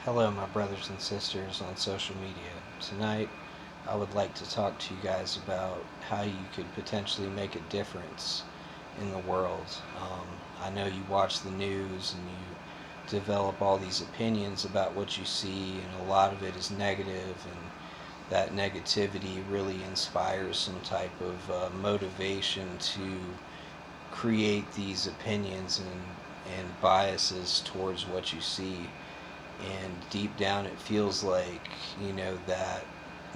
Hello, my brothers and sisters on social media. Tonight, I would like to talk to you guys about how you could potentially make a difference in the world. I know you watch the news and you develop all these opinions about what you see, and a lot of it is negative, and that negativity really inspires some type of motivation to create these opinions and biases towards what you see. And deep down it feels like, that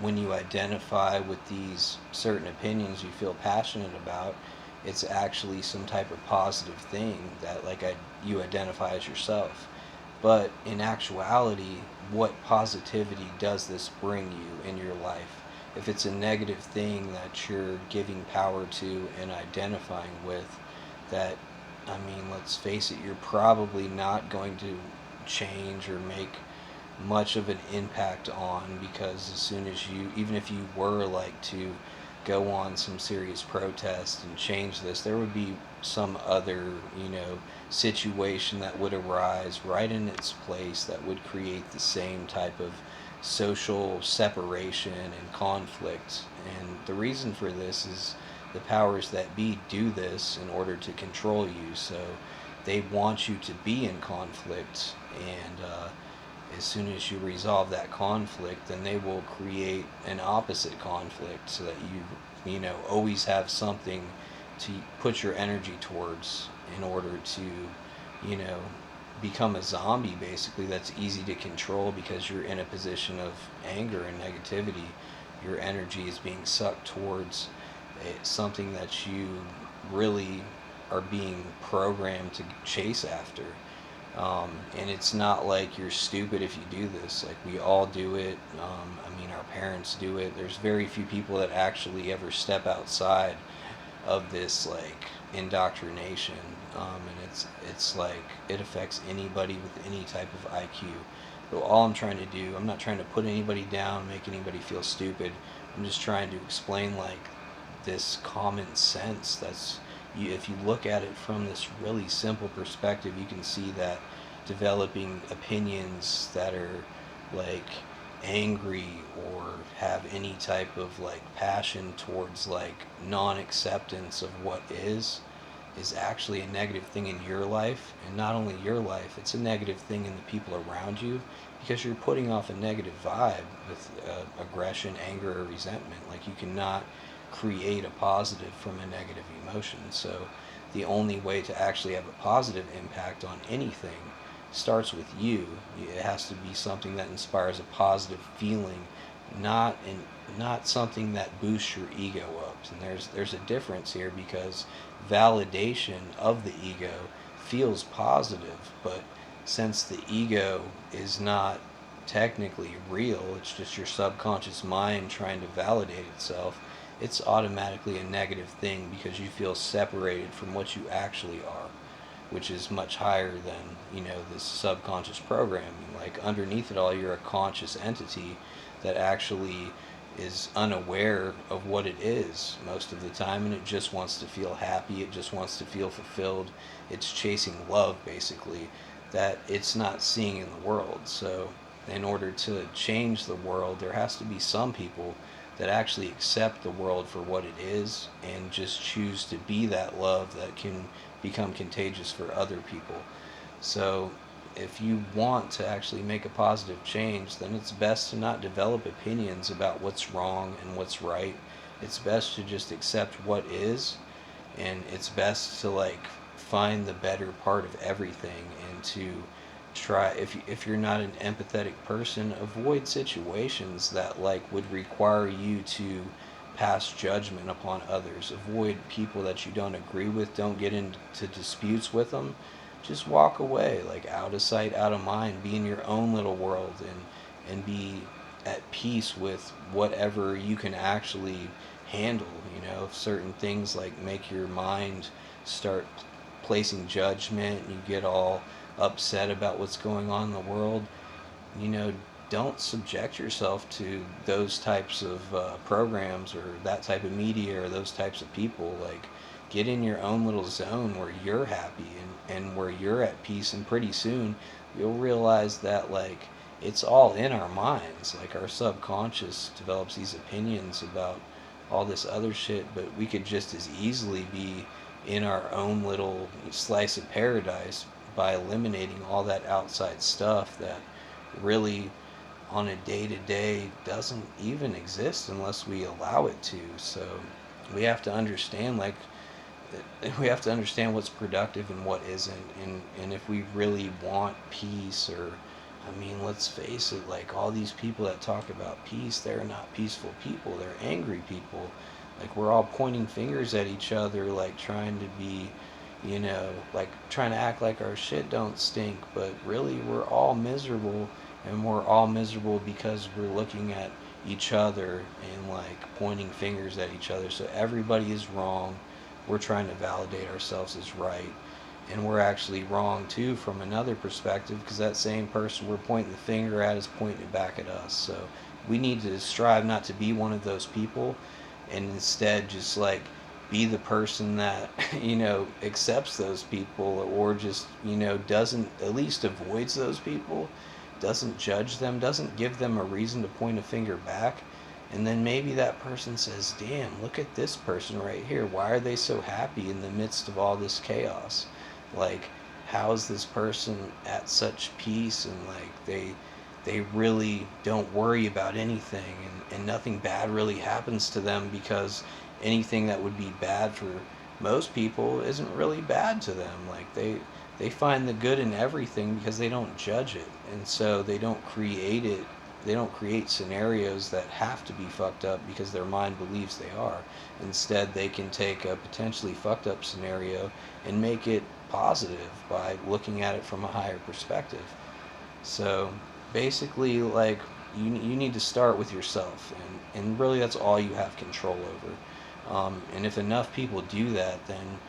when you identify with these certain opinions you feel passionate about, it's actually some type of positive thing that you identify as yourself. But in actuality, what positivity does this bring you in your life? If it's a negative thing that you're giving power to and identifying with, that, I mean, let's face it, you're probably not going to change or make much of an impact on, because as soon as you, even if you were like to go on some serious protest and change this, there would be some other, situation that would arise right in its place that would create the same type of social separation and conflict. And the reason for this is the powers that be do this in order to control you. So they want you to be in conflict, and as soon as you resolve that conflict, then they will create an opposite conflict so that always have something to put your energy towards in order to, you know, become a zombie basically that's easy to control because you're in a position of anger and negativity. Your energy is being sucked towards something that you really are being programmed to chase after. And it's not like you're stupid if you do this. Like, we all do it. I mean, our parents do it. There's very few people that actually ever step outside of this, like, indoctrination. And it's like it affects anybody with any type of IQ. But all I'm trying to do, I'm not trying to put anybody down, make anybody feel stupid. I'm just trying to explain, like, this common sense that's, if you look at it from this really simple perspective, you can see that developing opinions that are like angry or have any type of like passion towards like non-acceptance of what is actually a negative thing in your life. And not only your life, it's a negative thing in the people around you, because you're putting off a negative vibe with aggression, anger, or resentment. Like, you cannot create a positive from a negative emotion. So the only way to actually have a positive impact on anything starts with you. It has to be something that inspires a positive feeling, not something that boosts your ego up. And there's a difference here, because validation of the ego feels positive, but since the ego is not technically real, it's just your subconscious mind trying to validate itself, it's automatically a negative thing because you feel separated from what you actually are, which is much higher than, this subconscious programming. Like, underneath it all, you're a conscious entity that actually is unaware of what it is most of the time, and it just wants to feel happy, it just wants to feel fulfilled. It's chasing love, basically, that it's not seeing in the world. So in order to change the world, there has to be some people that actually accept the world for what it is and just choose to be that love that can become contagious for other people. So if you want to actually make a positive change, then it's best to not develop opinions about what's wrong and what's right. It's best to just accept what is, and it's best to like find the better part of everything, and to try, if you're not an empathetic person, avoid situations that like would require you to pass judgment upon others. Avoid people that you don't agree with. Don't get into disputes with them. Just walk away, like out of sight, out of mind. Be in your own little world, and be at peace with whatever you can actually handle. If certain things like make your mind start placing judgment, and you get all upset about what's going on in the world, you know, don't subject yourself to those types of programs or that type of media or those types of people. Like, get in your own little zone where you're happy, and where you're at peace, and pretty soon you'll realize that, like, it's all in our minds. Like our subconscious develops these opinions about all this other shit, but we could just as easily be in our own little slice of paradise by eliminating all that outside stuff that really on a day to day doesn't even exist unless we allow it to. So we have to understand what's productive and what isn't, and if we really want peace. Or I mean, let's face it, like all these people that talk about peace, they're not peaceful people, they're angry people. Like we're all pointing fingers at each other, like trying to be, like trying to act like our shit don't stink, but really we're all miserable, and we're all miserable because we're looking at each other and like pointing fingers at each other. So everybody is wrong. We're trying to validate ourselves as right, and we're actually wrong too from another perspective, because that same person we're pointing the finger at is pointing it back at us. So we need to strive not to be one of those people, and instead just like be the person that accepts those people, or just doesn't, at least avoids those people, doesn't judge them, doesn't give them a reason to point a finger back. And then maybe that person says, damn, look at this person right here, why are they so happy in the midst of all this chaos? Like, how is this person at such peace, and like they really don't worry about anything, and nothing bad really happens to them, because anything that would be bad for most people isn't really bad to them. Like they find the good in everything because they don't judge it, and so they don't create it. They don't create scenarios that have to be fucked up because their mind believes they are. Instead, they can take a potentially fucked up scenario and make it positive by looking at it from a higher perspective. So basically, like, you need to start with yourself, and really that's all you have control over. And if enough people do that, then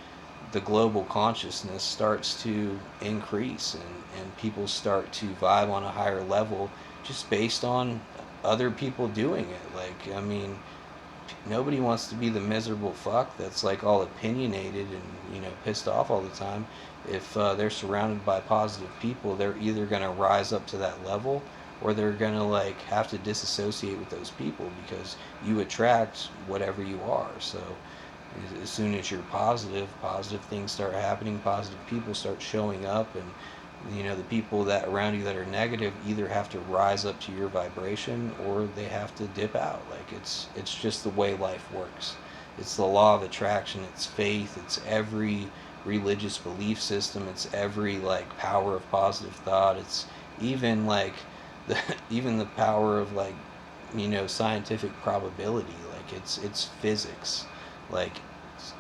the global consciousness starts to increase, and people start to vibe on a higher level just based on other people doing it. Like, I mean, nobody wants to be the miserable fuck that's like all opinionated and pissed off all the time. If they're surrounded by positive people, they're either going to rise up to that level, or they're going to like have to disassociate with those people, because you attract whatever you are. So as soon as you're positive, positive things start happening, positive people start showing up, and the people that around you that are negative either have to rise up to your vibration, or they have to dip out. Like it's just the way life works. It's the law of attraction, it's faith, it's every religious belief system, it's every like power of positive thought, it's even like the even the power of like scientific probability. Like it's physics. Like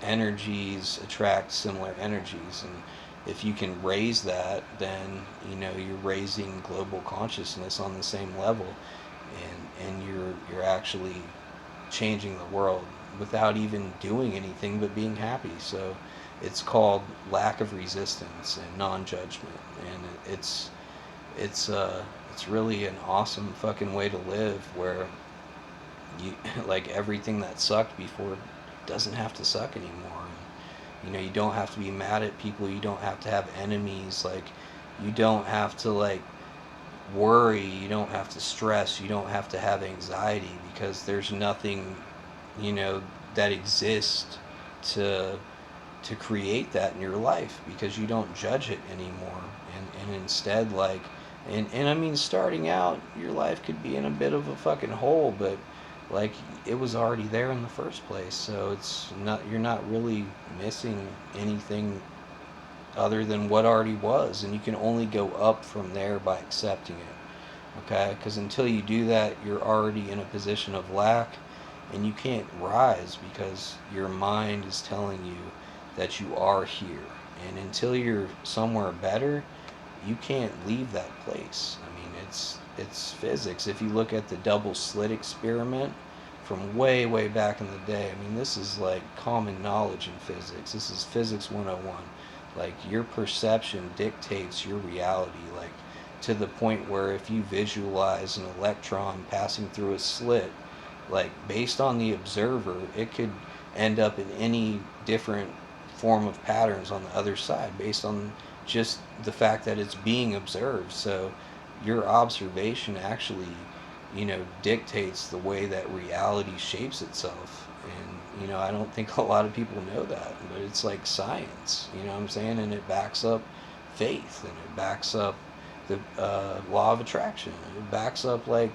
energies attract similar energies, and if you can raise that, then you're raising global consciousness on the same level, and you're actually changing the world without even doing anything but being happy. So it's called lack of resistance and non-judgment, and it's really an awesome fucking way to live, where you like everything that sucked before doesn't have to suck anymore. You don't have to be mad at people, you don't have to have enemies, like you don't have to like worry, you don't have to stress, you don't have to have anxiety, because there's nothing that exists to create that in your life, because you don't judge it anymore. And instead, like, and I mean, starting out, your life could be in a bit of a fucking hole, but like it was already there in the first place. So it's not, you're not really missing anything other than what already was, and you can only go up from there by accepting it. Okay, because until you do that, you're already in a position of lack, and you can't rise because your mind is telling you that you are here. And until you're somewhere better, you can't leave that place. I mean, it's physics. If you look at the double slit experiment from way back in the day, I mean, this is like common knowledge in physics. This is physics 101. Like, your perception dictates your reality, like to the point where if you visualize an electron passing through a slit, like based on the observer, it could end up in any different form of patterns on the other side based on just the fact that it's being observed. So your observation actually, dictates the way that reality shapes itself. And, I don't think a lot of people know that, but it's like science, you know what I'm saying? And it backs up faith, and it backs up the law of attraction. It backs up like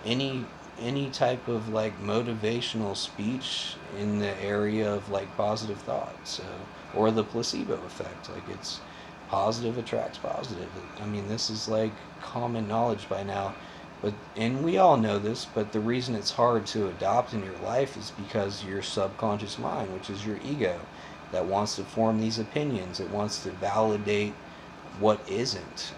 any any type of like motivational speech in the area of like positive thought. So, or the placebo effect, like it's positive attracts positive. I mean, this is like common knowledge by now. But and we all know this, but the reason it's hard to adopt in your life is because your subconscious mind, which is your ego, that wants to form these opinions, it wants to validate what isn't,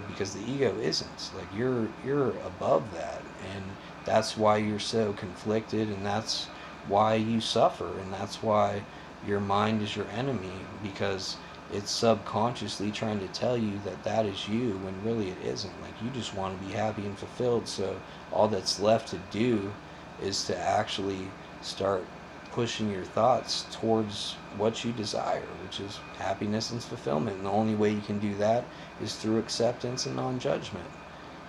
because the ego isn't. Like you're above that, and that's why you're so conflicted, and that's why you suffer, and that's why your mind is your enemy, because it's subconsciously trying to tell you that that is you when really it isn't. Like you just want to be happy and fulfilled, so all that's left to do is to actually start pushing your thoughts towards what you desire, which is happiness and fulfillment. And the only way you can do that is through acceptance and non judgment.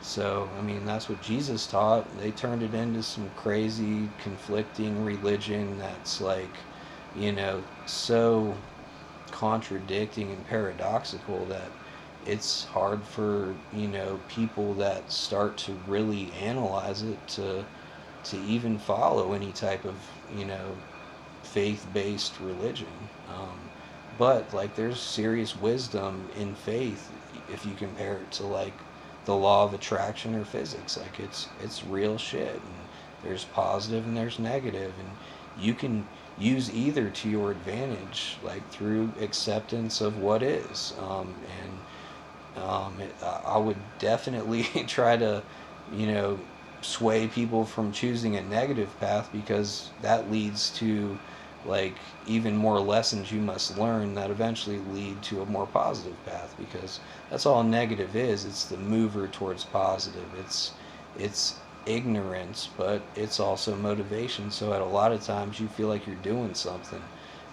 So, I mean, that's what Jesus taught. They turned it into some crazy, conflicting religion that's like, so contradicting and paradoxical that it's hard for, people that start to really analyze it to even follow any type of, you know, faith-based religion. Um, but like, there's serious wisdom in faith if you compare it to like the law of attraction or physics. Like it's real shit. And there's positive and there's negative, and you can use either to your advantage, like through acceptance of what is. I would definitely try to, you know, sway people from choosing a negative path, because that leads to like even more lessons you must learn that eventually lead to a more positive path, because that's all negative is. It's the mover towards positive. It's ignorance, but it's also motivation. So at a lot of times you feel like you're doing something,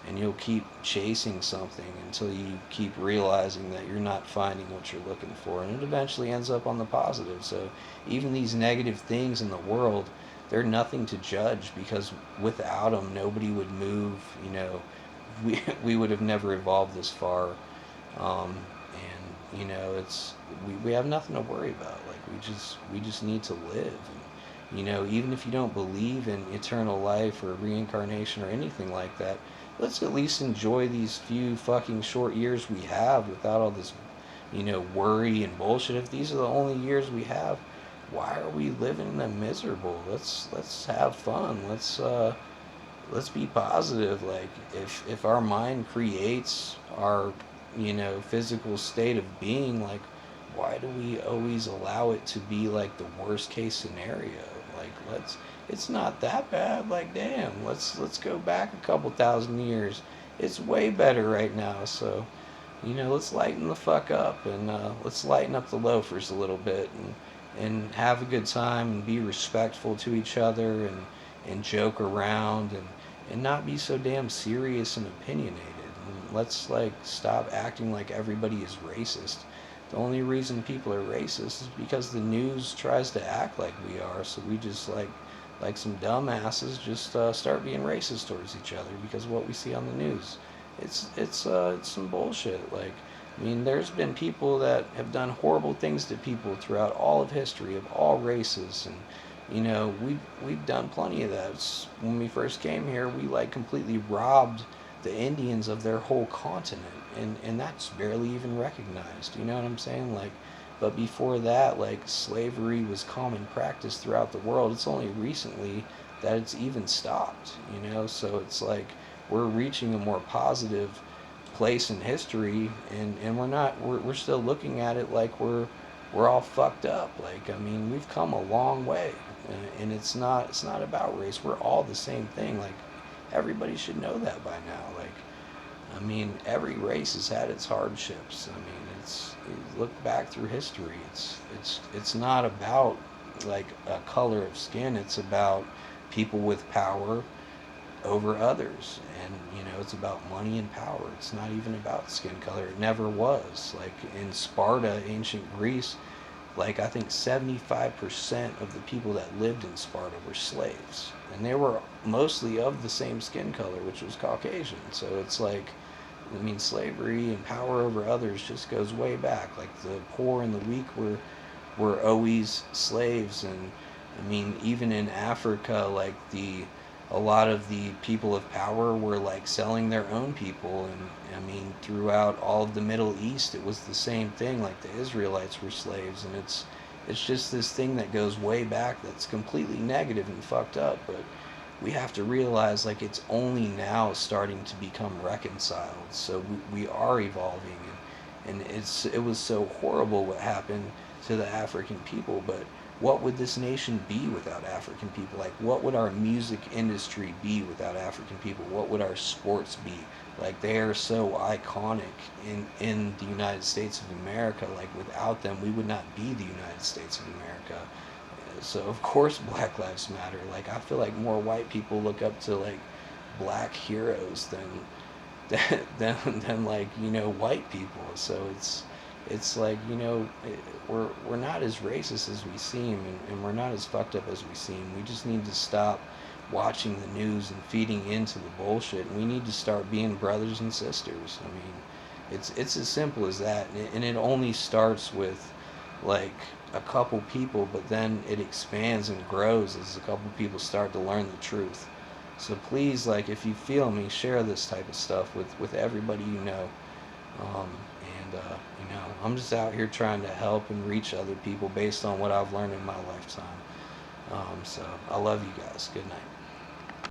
and you'll keep chasing something until you keep realizing that you're not finding what you're looking for, and it eventually ends up on the positive. So even these negative things in the world, they're nothing to judge, because without them nobody would move. We would have never evolved this far. And it's we have nothing to worry about. Like we just need to live. And even if you don't believe in eternal life or reincarnation or anything like that, let's at least enjoy these few fucking short years we have without all this, worry and bullshit. If these are the only years we have, why are we living them miserable? Let's have fun. Let's be positive. Like if our mind creates our, physical state of being, like why do we always allow it to be like the worst case scenario? Like it's not that bad. Like damn, let's go back a couple thousand years. It's way better right now. So, let's lighten the fuck up, and let's lighten up the loafers a little bit, and have a good time, and be respectful to each other, and joke around, and not be so damn serious and opinionated. And let's like stop acting like everybody is racist. The only reason people are racist is because the news tries to act like we are. So we just like some dumbasses just start being racist towards each other because of what we see on the news. It's some bullshit. Like, I mean, there's been people that have done horrible things to people throughout all of history of all races, and we've done plenty of that. When we first came here, we like completely robbed the Indians of their whole continent, and that's barely even recognized. You know what I'm saying? Like, but before that, like slavery was common practice throughout the world. It's only recently that it's even stopped. So it's like we're reaching a more positive place in history, and we're still looking at it like we're all fucked up. Like, I mean, we've come a long way, and it's not about race. We're all the same thing. Like, everybody should know that by now. Like, I mean, every race has had its hardships. I mean, look back through history. It's not about like a color of skin. It's about people with power over others, and it's about money and power. It's not even about skin color. It never was. Like in Sparta, ancient Greece, like I think 75% of the people that lived in Sparta were slaves, and they were mostly of the same skin color, which was Caucasian. So it's like, I mean, slavery and power over others just goes way back. Like the poor and the weak were always slaves, and I mean, even in Africa, like the a lot of the people of power were like selling their own people, and I mean, throughout all of the Middle East, it was the same thing. Like the Israelites were slaves, and it's just this thing that goes way back that's completely negative and fucked up. But we have to realize like it's only now starting to become reconciled. So we are evolving, and it was so horrible what happened to the African people. But what would this nation be without African people? Like, what would our music industry be without African people? What would our sports be? Like, they are so iconic in the United States of America. Like, without them, we would not be the United States of America. So of course Black Lives Matter. Like, I feel like more white people look up to like black heroes than like, you know, white people. So it's like, you know, we're not as racist as we seem, and we're not as fucked up as we seem. We just need to stop watching the news and feeding into the bullshit, and we need to start being brothers and sisters. I mean, it's as simple as that, and it only starts with like a couple people, but then it expands and grows as a couple people start to learn the truth. So please, like, if you feel me, share this type of stuff with everybody you know. Um, and you know, I'm just out here trying to help and reach other people based on what I've learned in my lifetime. So I love you guys. Good night.